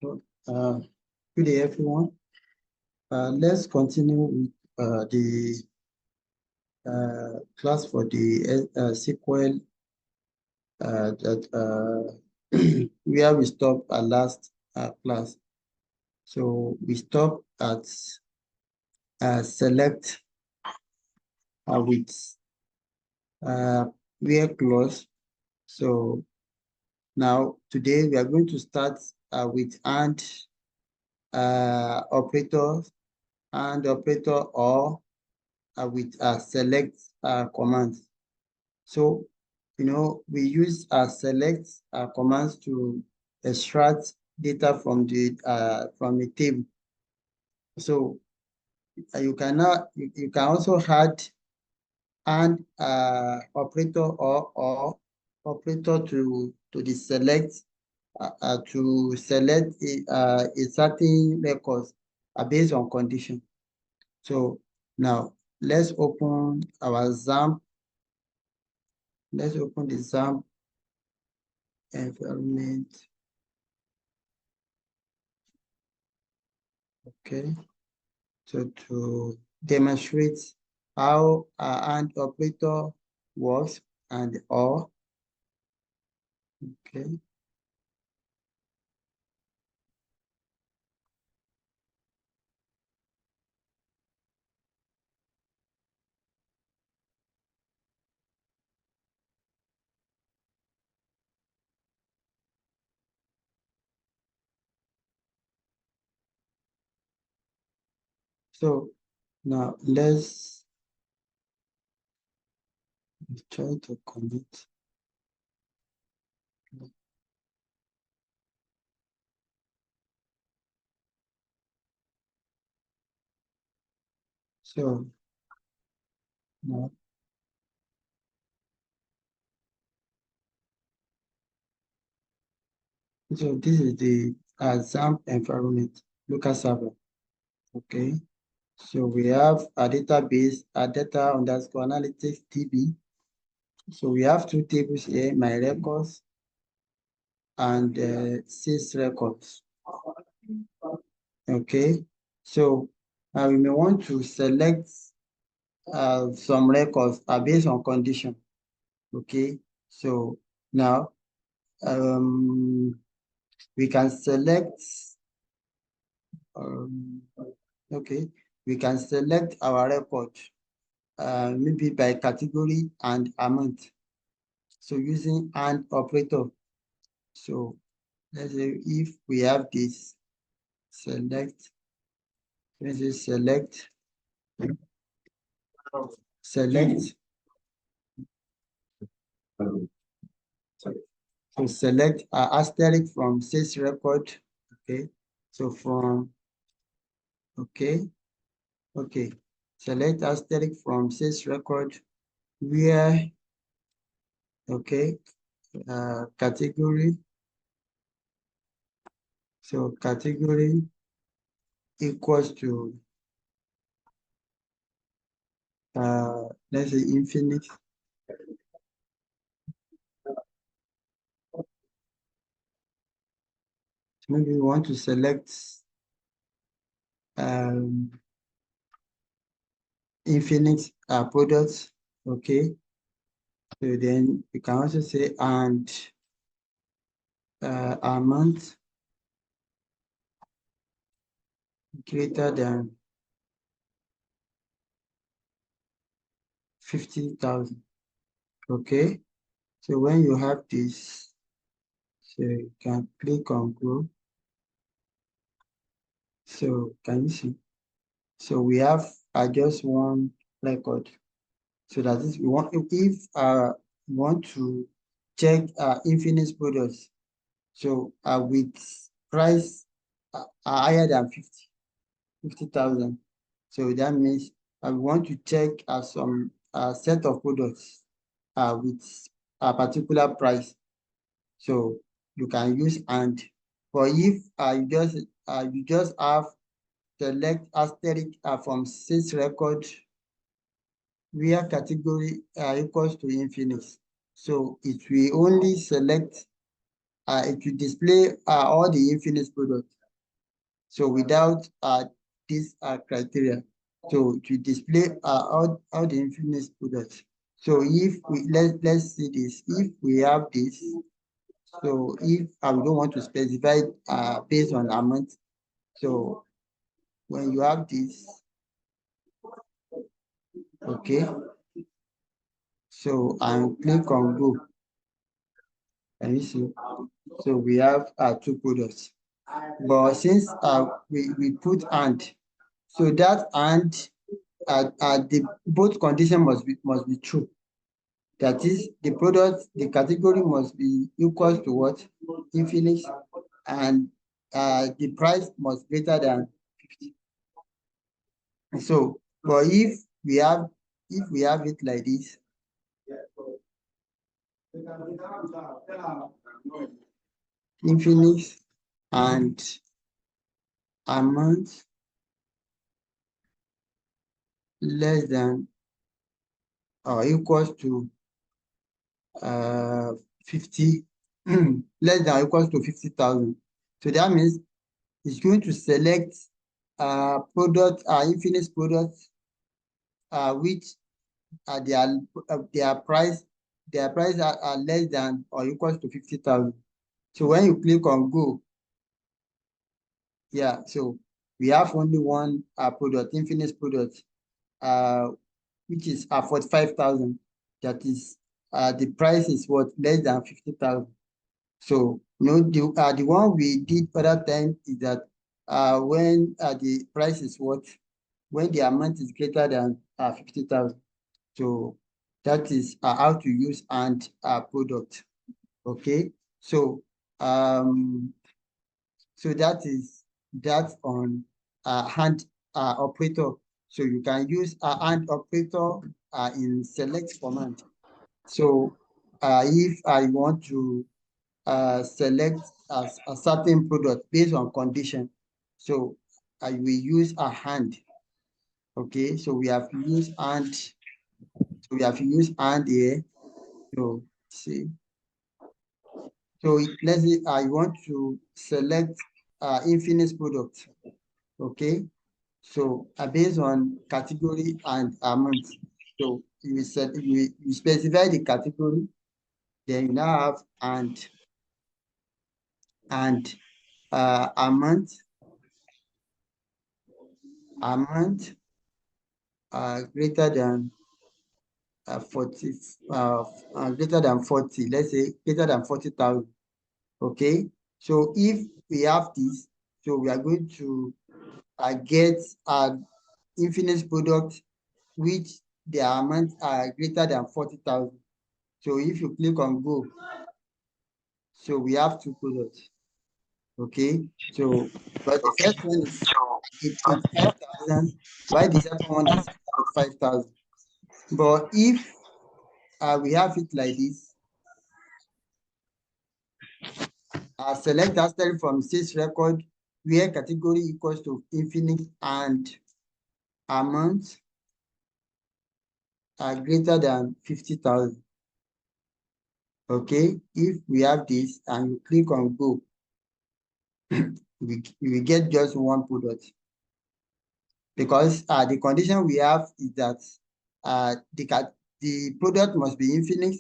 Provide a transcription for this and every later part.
So, good day, everyone. Let's continue with the class for the SQL that where we stopped at last class. So we stopped at select with where clause. So now today we are going to start with operator and operator or with select commands. So, we use select commands to extract data from a table. So you can also add and operator or operator to the select to select a certain records based on condition. So now let's open our XAMPP. Let's open the XAMPP environment. Okay. So to demonstrate how AND operator works and OR. Okay. So now let's try to connect. So now, so this is the XAMPP environment, local server. Okay. So we have a database, a data underscore analytics DB. So we have two tables here, my records and sys records. Okay, so we may want to select some records based on condition. Okay, so now we can select okay, we can select our record maybe by category and amount. So using AND operator. So let's say if we have this select, let's say select so select asterisk from sys record. Okay, so from okay, select asterisk from sys record where okay category. So category equals to let's say infinite. Maybe we want to select infinite products. Okay, so then we can also say and amount greater than 50,000. Okay, so when you have this, so you can click on go. So can you see? So we have just one record. So that is we want if we want to check infinite products. So with price higher than 50,000. So that means I want to check some set of products with a particular price. So you can use and. But if you just have select asterisk from sys record where category equals to infinite. So it will only select it will display all the infinite products. So without this criteria, so it will display all the infinite products. So if we let's see this, if we have this, so if we don't want to specify based on amount, so when you have this, okay, so and click on go, and you see, so we have two products. But since we put and, so that and the both condition must be true. That is, the product, the category must be equal to what? Infinite, and the price must greater than 50. So, but if we have it like this, infinite and amount less than or equals to 50, less than or equals to 50,000. So that means it's going to select product, infinite products, which their price are less than or equals to 50,000. So when you click on go, yeah, so we have only one product, infinite product, which is 45,000. That is, the price is what, less than 50,000. So the one we did other time is that when the price is what, when the amount is greater than 50,000. So that is how to use and product. Okay, so so that is that on hand operator. So you can use a hand operator in select command. So if I want to select a certain product based on condition, so I will use a hand. Okay, so we have used and, so we have used and here. So see, so let's say I want to select infinite product. Okay, so based on category and amount. So you specify the category, then you now have and amount greater than 40, greater than 40, let's say greater than 40,000. Okay, so if we have this, so we are going to get infinite product which the amount are greater than 40,000. So if you click on go, so we have two products. Okay, so but the first one is 85,000, while the second one is 5,000. But if we have it like this, select asterisk from sales record where category equals to infinite and amount are greater than 50,000. Okay, if we have this and you click on go, we get just one product, because the condition we have is that the product must be infinite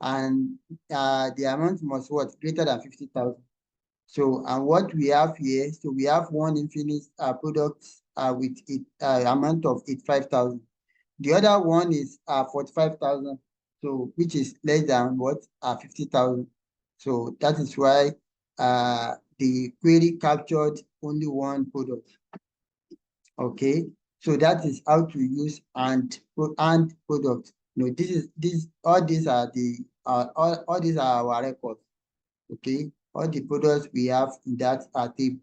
and the amount must what, greater than 50,000. So, and what we have here, so we have one infinite product with it amount of 85,000. The other one is 45,000, so which is less than what, 50,000. So that is why the query captured only one product. Okay, so that is how to use and product. This all these are the all these are our records. Okay, all the products we have in that table.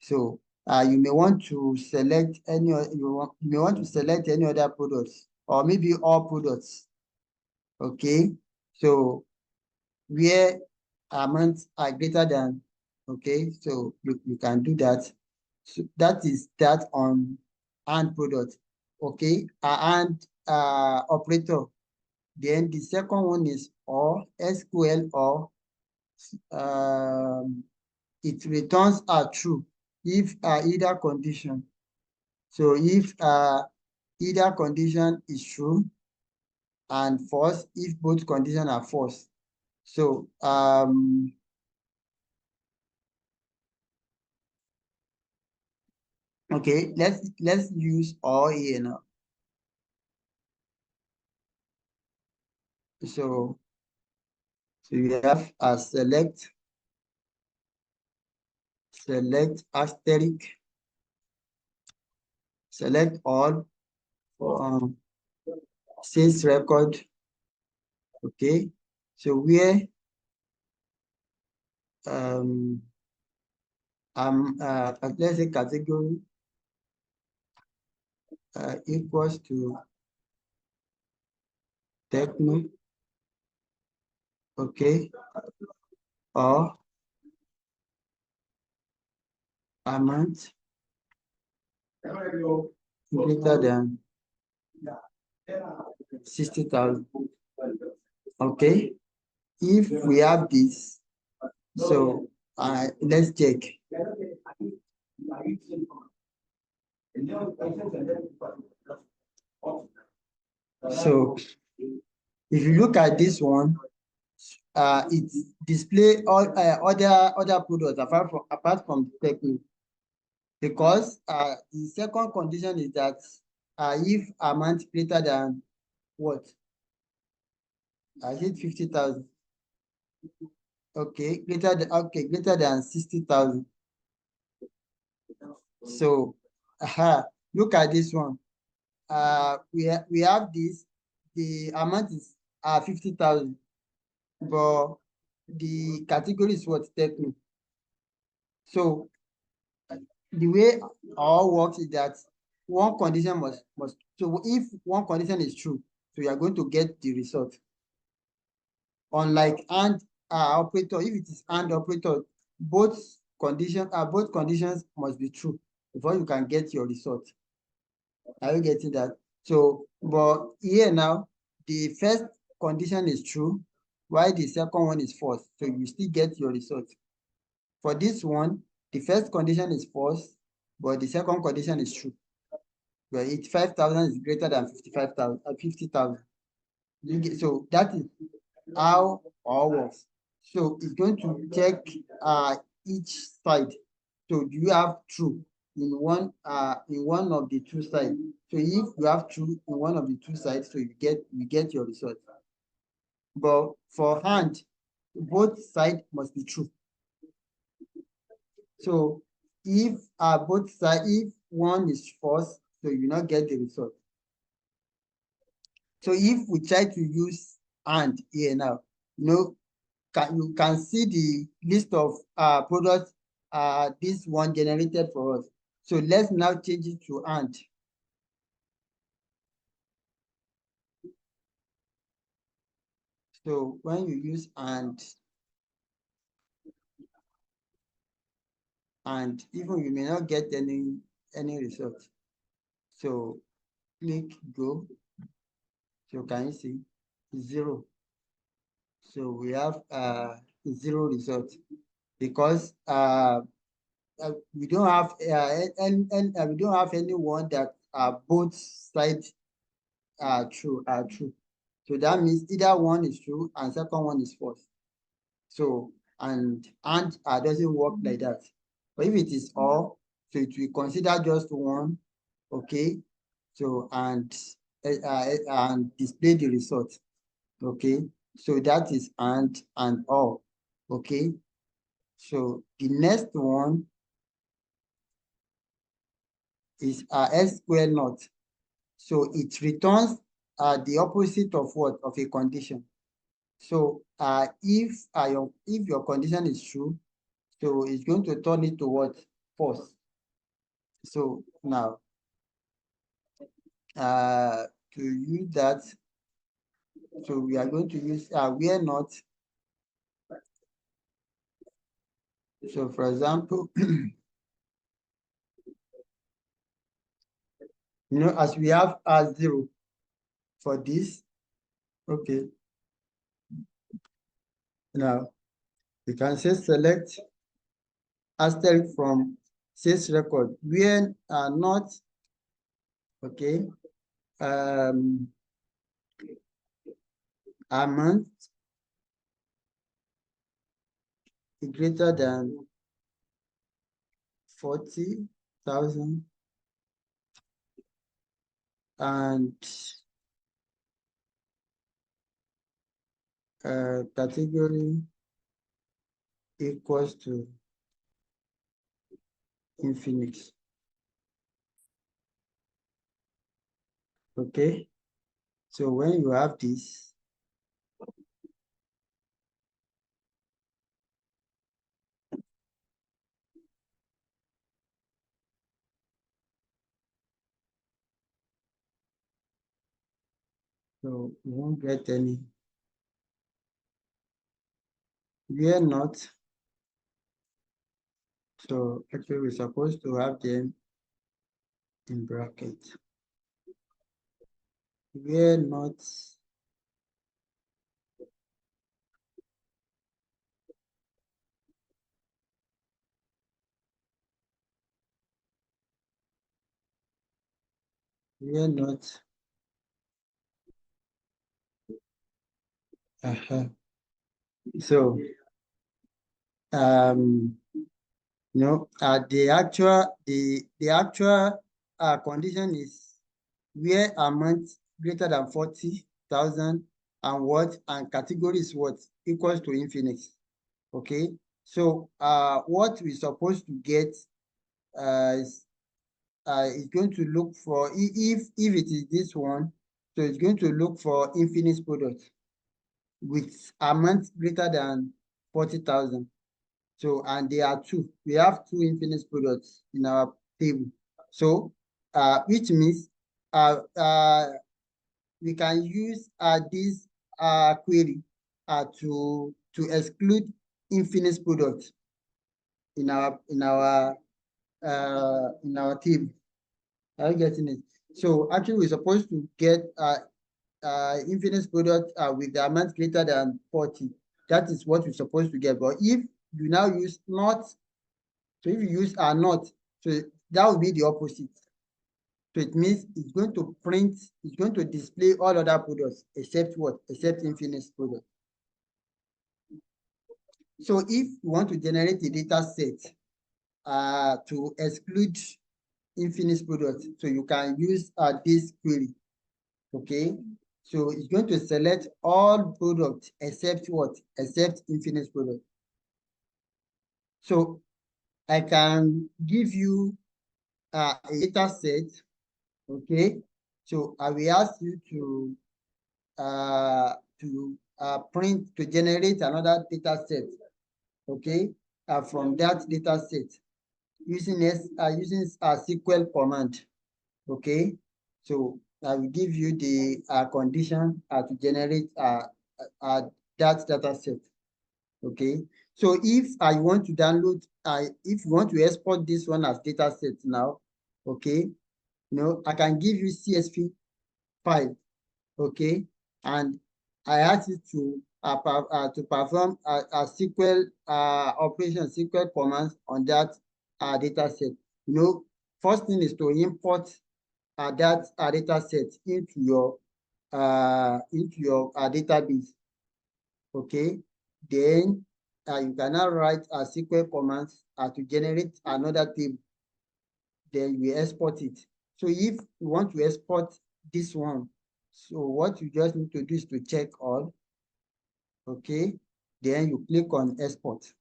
So you may want to select you may want to select any other products, or maybe all products. Okay, so where amounts are greater than, okay, so you can do that. So that is that on and product. Okay, and operator. Then the second one is or SQL or it returns true if either condition. So if either condition is true and false if both conditions are false. So okay, let's use all here now. So you have a select asterisk, select all for sales record. Okay, so where let's say category equals to techno, okay, or amount greater than 60,000. Okay, if we have this, so let's check. So if you look at this one, it display all other products apart from technique, because the second condition is that if amount greater than what? I said 50,000. Okay, greater than 60,000. So look at this one. We have this. The amount is 50,000, but the category is what? Techno. So the way all works is that one condition must so if one condition is true, so you are going to get the result. Unlike and operator, if it is and operator, both conditions must be true before you can get your result. Are you getting that? So, but here now, the first condition is true, while the second one is false. So you still get your result. For this one, the first condition is false, but the second condition is true. Well, 85,000 is greater than 55,000, 50,000. So that is how all works. So it's going to check each side. So do you have true in one of the two sides? So if you have true in one of the two sides, so you get your result. But for hand, both sides must be true. So if both sides, if one is false, so you not get the result. So if we try to use and here now, you can see the list of products this one generated for us. So let's now change it to and. So when you use and even you may not get any result. So click go. So can you see 0? So we have 0 result because we don't have we don't have anyone that both sides are true. So that means either one is true and second one is false. So and doesn't work like that. But if it is all, so it will consider just one, okay. So and display the result, okay. So that is and all, okay. So the next one is S square naught. So it returns the opposite of what? Of a condition. So if your condition is true, so it's going to turn it to what? False. So now to use that, so we are going to use where not. So for example, as we have 0 for this, okay. Now We can say select asterisk from sales record where not, okay, amount greater than 40,000 and category equals to Infinix. Okay, so when you have this, so you won't get any. We are not. So actually we're supposed to have them in bracket. We're not. We're not. So no, the actual condition is where amount greater than 40,000 and what and category is what equals to Infinix. Okay, so what we're supposed to get is going to look for if it is this one, so it's going to look for Infinix product with amount greater than 40,000. So, and there are two. We have two Infinix products in our table. So, which means we can use this query to exclude Infinix products in our table. Are you getting it? So actually, we're supposed to get Infinix product with the amount greater than 40. That is what we're supposed to get. But if you now use not, so if you use not, so that will be the opposite. So it means it's going to print, it's going to display all other products except what? Except Infinix product. So if you want to generate a data set to exclude Infinix product, so you can use this query. Okay, so it's going to select all products except what? Except Infinix product. So I can give you a data set. Okay, so I will ask you print to generate another data set. Okay, from that data set using using a SQL command. Okay, so I will give you the condition to generate that data set. Okay, so if I want to download, if you want to export this one as data set now, okay, I can give you CSV file, okay, and I ask you to perform a SQL operation, SQL commands on that data set. First thing is to import that data set into your database. Okay, then you can now write a SQL commands to generate another table. Then we export it. So if you want to export this one, so what you just need to do is to check all. Okay, then you click on export.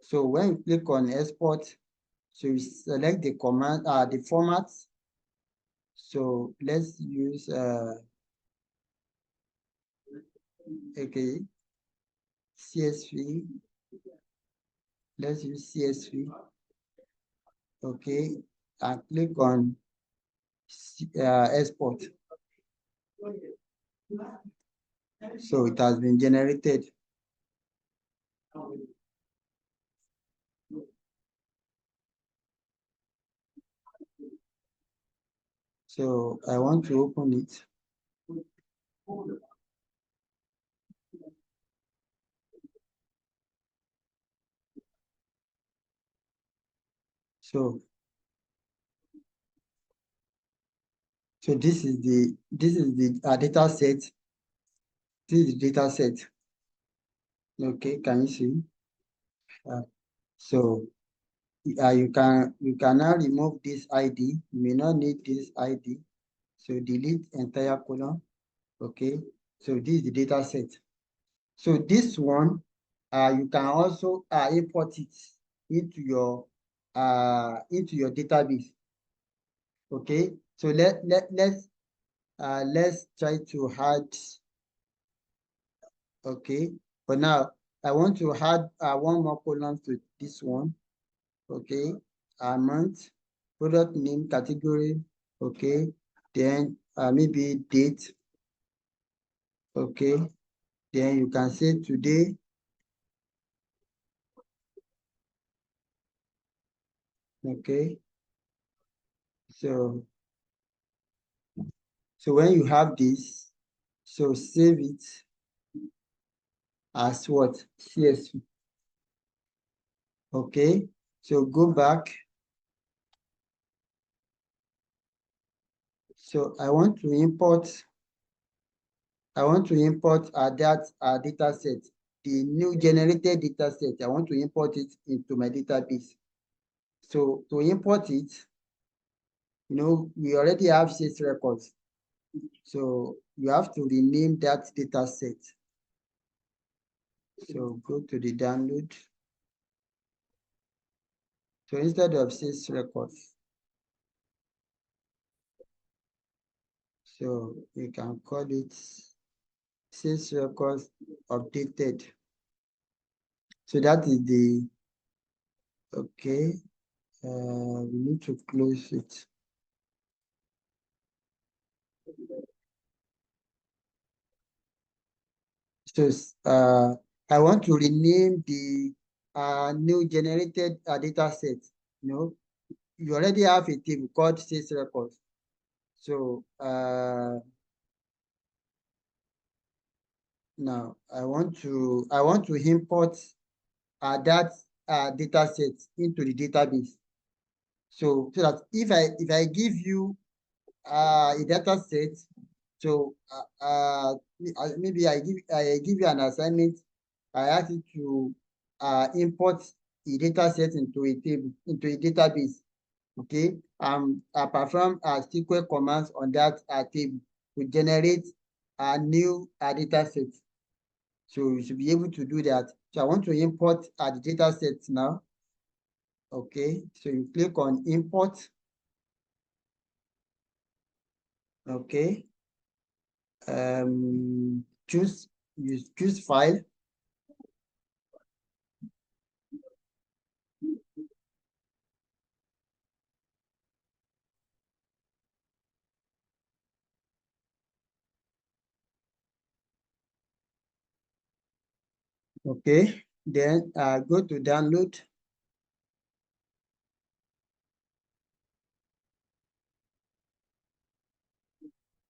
So when you click on export, so you select the command, the format. So let's use okay, CSV. Let's use CSV. Okay, and click on export. So it has been generated. So I want to open it. So this is the data set. This is the data set. Okay, can you see? Uh, so you can now remove this ID. You may not need this ID. So delete entire column. Okay. So this is the data set. So this one, you can also import it into your database. Okay. So let's try to add. Okay. For now, I want to add one more column to this one. Okay. Month, product name, category. Okay. Then maybe date. Okay. Then you can say today. Okay. So when you have this, so save it as what? CSV. Okay. So go back. So I want to import that data set, the new generated data set. I want to import it into my database. So to import it, we already have 6 records. So you have to rename that data set. So go to the download. So instead of 6 records, so you can call it 6 records updated. So that is the, okay, we need to close it. So I want to rename the new generated data set. You already have a table called 6 records. So now I want to import that data set into the database. So that if I give you a data set, so maybe I give you an assignment. I ask you to import a data set into a table, into a database. Okay. I perform SQL commands on that table to generate a new data set. So you should be able to do that. So I want to import the data set now. Okay. So you click on import. Okay. Choose file. Okay. Then go to download.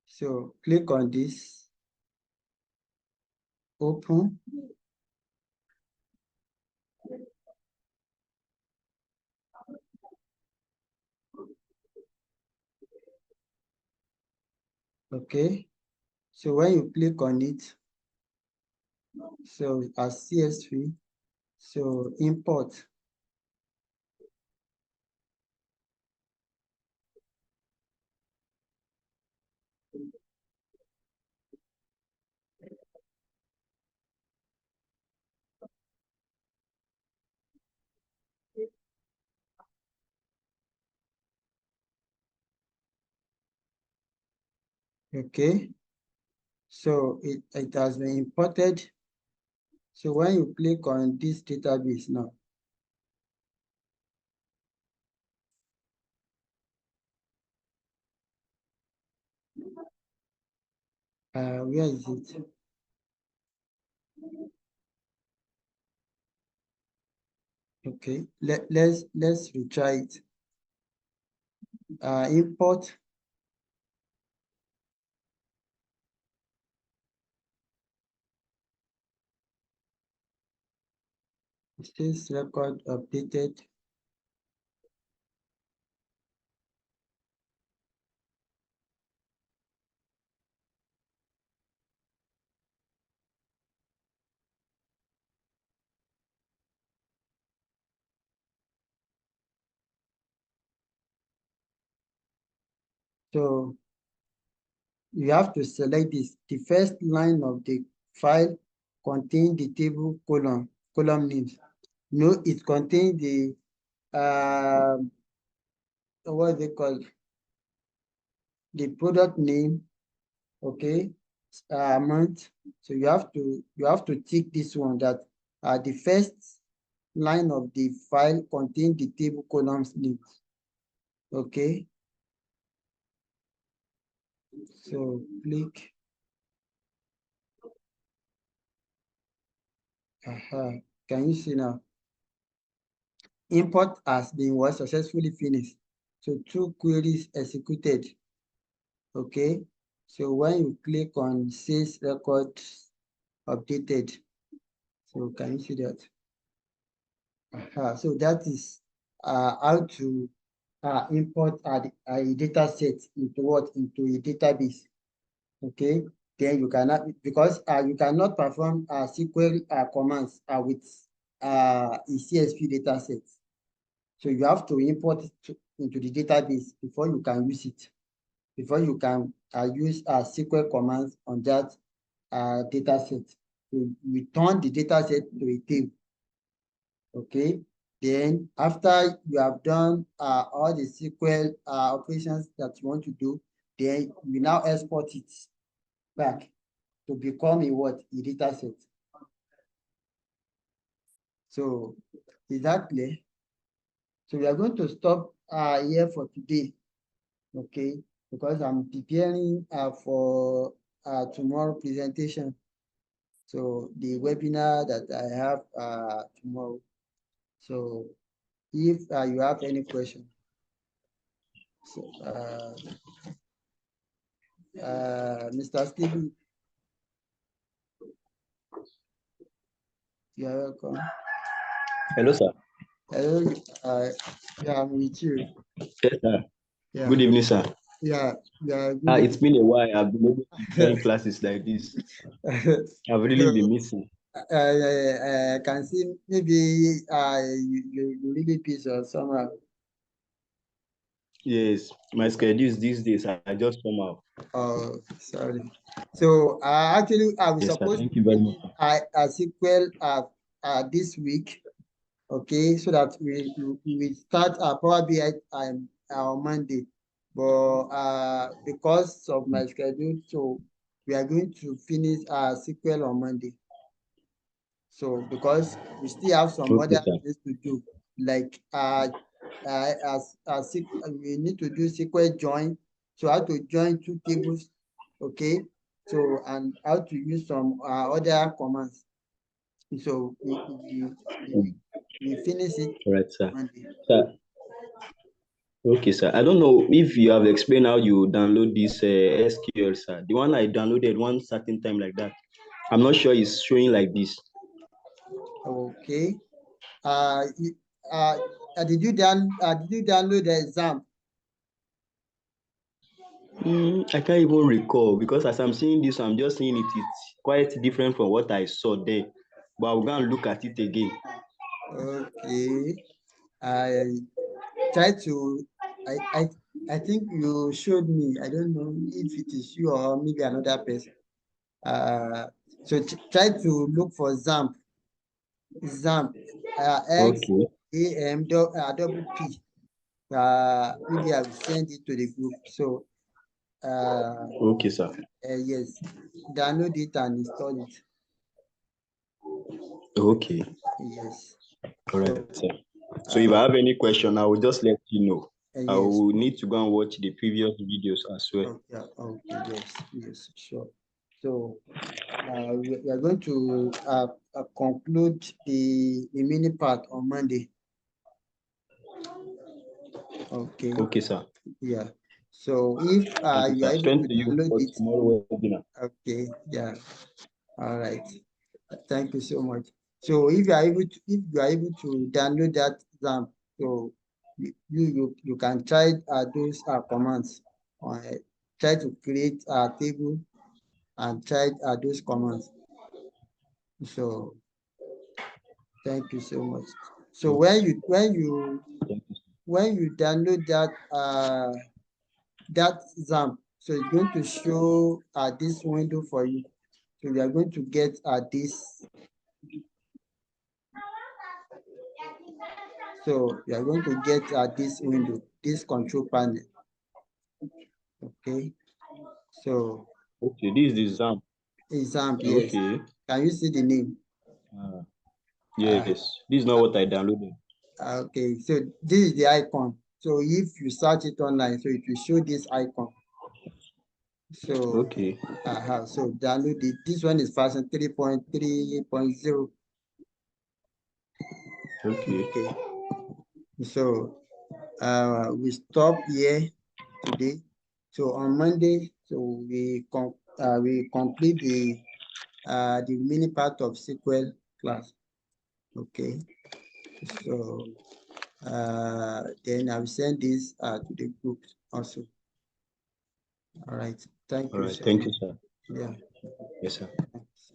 So click on this. Open. Okay. So when you click on it, so as CSV, so import. Okay. So it has been imported. So when you click on this database now, where is it? Okay, let's retry it. Import. This record updated. So you have to select this. The first line of the file contain the table column names. No, it contains the what they call the product name, okay, amount. So you have to tick this one that the first line of the file contain the table columns names. Okay. So click. Can you see now? Import has been successfully finished. So 2 queries executed. Okay. So when you click on sales record updated, so can you see that? So that is how to import a data set into what? Into a database. Okay. Then you cannot, because you cannot perform SQL commands with a CSV data set. So you have to import it into the database before you can use it, before you can use SQL commands on that data set. So you turn the data set to a table. Okay. Then after you have done all the SQL operations that you want to do, then you now export it back to become a what? A data set. So is that clear? So we are going to stop here for today, okay? Because I'm preparing for tomorrow presentation. So the webinar that I have tomorrow. So if you have any question, so, Mr. Stephen, you are welcome. Hello, sir. Hello, yeah, I'm with you. Yes, sir. Yeah, Good evening, sir. yeah, yeah. Good It's been a while. I've been able to join classes like this. I've really been missing. I can see maybe you really busy or somehow. Yes, my schedules these days I just come out. Oh, sorry. So actually, I was Yes, sir. supposed Thank to you very much. finish a sequel this week, okay, so that we start Power BI on Monday, but because of my schedule, so we are going to finish sequel on Monday. So because we still have some Okay, other sir. things to do, like we need to do SQL join. So how to join two tables, okay? So and how to use some other commands. So we finish it All right, sir. Monday. Sir, okay, sir. I don't know if you have explained how you download this SQL, sir. The one I downloaded one certain time like that. I'm not sure it's showing like this. Okay. You, did you download the exam? I can't even recall because as I'm seeing this, I'm just seeing it's quite different from what I saw there. But I'll go and look at it again. Okay. I try to I think you showed me. I don't know if it is you or maybe another person. Uh, so try to look for ZAMP, X Okay. A M double P. Maybe I will send it to the group. So Okay, sir. yes, download it and install it. Okay. Yes. All right, So sir. So if I uh, have any question, I will just let you know. I yes. will need to go and watch the previous videos as well. Okay. Okay. Yes. Sure. So we are going to conclude the mini part on Monday. Okay. Okay, sir. Yeah. So if Thank you, you are sir. able to Strength to you download for it, tomorrow webinar. okay. Yeah. All right. Thank you so much. So if you are able to download that exam, so you can try those commands. Uh, Try to create a table and try those commands. So thank you so much. So Okay, sir. when you Thank you, sir. when you download that that XAMPP. So it's going to show this window for you. So we are going to get this. So we are going to get this window, this control panel. Okay. So Okay, this is the exam. XAMPP, yes. Okay. Can you see the name? Yes, this is not what I downloaded. Okay, so this is the icon. So if you search it online, so it will show this icon. So Okay. so download it. This one is version 3.3.0. Okay. Okay. So we stop here today. So on Monday, so we complete the mini part of SQL class. Okay. So then I will send this to the group also. All right. Thank All you, right. sir. Thank you, sir. Yeah. Yes, sir. Thanks.